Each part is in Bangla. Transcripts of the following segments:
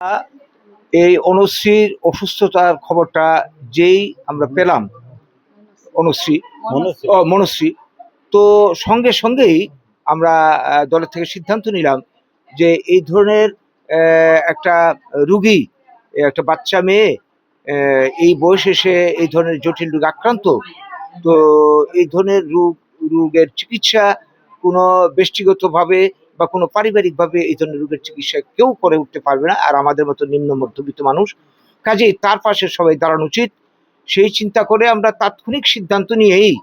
এই অনুশ্রীর অসুস্থতার খবরটা যেই আমরা পেলাম, অনুশ্রী মনশ্রী, তো সঙ্গে সঙ্গেই আমরা দলের থেকে সিদ্ধান্ত নিলাম যে এই ধরনের একটা রুগী, একটা বাচ্চা মেয়ে এই বয়সে সে এই ধরনের জটিল রোগে আক্রান্ত। তো এই ধরনের রোগের চিকিৎসা কোনো ব্যক্তিগতভাবে বা কোনো পারিবারিকভাবে এই ধরনের রোগের চিকিৎসা কেউ করে উঠতে পারবে না, আর আমাদের মতো নিম্ন মধ্যবিত্ত মানুষ, কাজেই তার পাশে সবাই দাঁড়ানো উচিত। সেই চিন্তা করে আমরা তাৎক্ষণিক সিদ্ধান্ত নিয়েই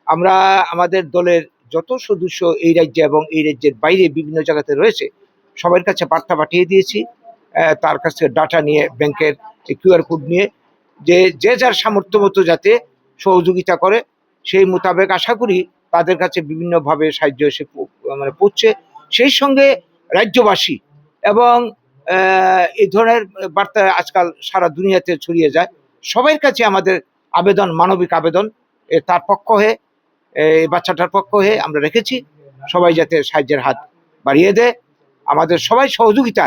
আমরা আমাদের দলের যত সদস্য এই রাজ্যে এবং এই রাজ্যের বাইরে বিভিন্ন জায়গাতে রয়েছে সবার কাছে বার্তা পাঠিয়ে দিয়েছি, তার কাছ থেকে ডাটা নিয়ে, ব্যাংকের কিউআর কোড নিয়ে, যে যে যার সামর্থ্য মতো যাতে সহযোগিতা করে। সেই মোতাবেক আশা করি তাদের কাছে বিভিন্নভাবে সাহায্য এসে পড়ছে। সেই সঙ্গে রাজ্যবাসী এবং এই ধরনের বার্তা আজকাল সারা দুনিয়াতে ছড়িয়ে যায়, সবার কাছে আমাদের আবেদন, মানবিক আবেদন, তার পক্ষ হয়ে, এই বাচ্চাটার পক্ষ হয়ে আমরা রেখেছি সবাই যাতে সাহায্যের হাত বাড়িয়ে দেয়। আমাদের সবাই সহযোগিতা,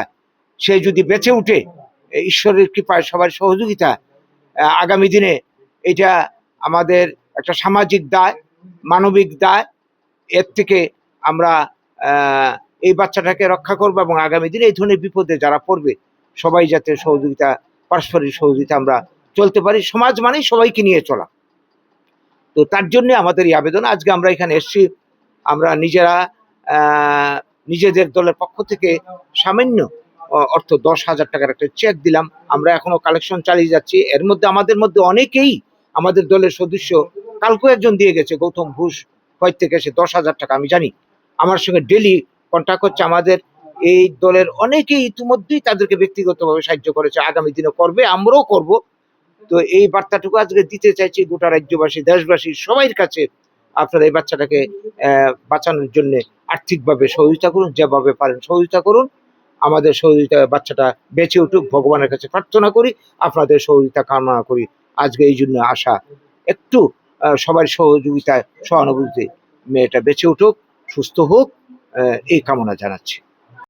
সে যদি বেঁচে উঠে ঈশ্বরের কৃপায় সবার সহযোগিতা, আগামী দিনে এটা আমাদের একটা সামাজিক দায়, মানবিক দায়। এর থেকে আমরা এই বাচ্চাটাকে রক্ষা করবো এবং আগামী দিনে এই ধরনের বিপদে যারা পড়বে সবাই যাতে সহযোগিতা, পারস্পরিক সহযোগিতা আমরা চলতে পারি। সমাজ মানেই সবাইকে নিয়ে চলা, তো তার জন্য আমাদের এই আবেদন। আজকে আমরা এখানে এসেছি, আমরা নিজেরা নিজেদের দলের পক্ষ থেকে সামান্য অর্থ 10,000 টাকার একটা চেক দিলাম। আমরা এখনো কালেকশন চালিয়ে যাচ্ছি। এর মধ্যে আমাদের মধ্যে অনেকেই, আমাদের দলের সদস্য, কালকে একজন দিয়ে গেছে, গৌতম ঘোষ, হয়তো থেকে সে 10,000 টাকা, আমি জানি, আমার সঙ্গে ডেলি কন্ট্যাক্ট করছে। আমাদের এই দলের অনেকেই ইতিমধ্যেই তাদেরকে ব্যক্তিগতভাবে সাহায্য করেছে, আগামী দিনে করবে, আমরাও করব। তো এই বার্তাটুকু আজকে দিতে চাইছি গোটা রাজ্যবাসী, দেশবাসী সবাই কাছে, আপনারা এই বাচ্চাটাকে বাঁচানোর জন্য আর্থিকভাবে সহযোগিতা করুন, যেভাবে পারেন সহযোগিতা করুন। আমাদের সহযোগিতা, বাচ্চাটা বেঁচে উঠুক, ভগবানের কাছে প্রার্থনা করি, আপনাদের সহযোগিতা কামনা করি। আজকে এই জন্য আসা, একটু সবার সহযোগিতায়, সহানুভূতিতে মেয়েটা বেঁচে উঠুক, সুস্থ হোক, এই কামনা জানাচ্ছি।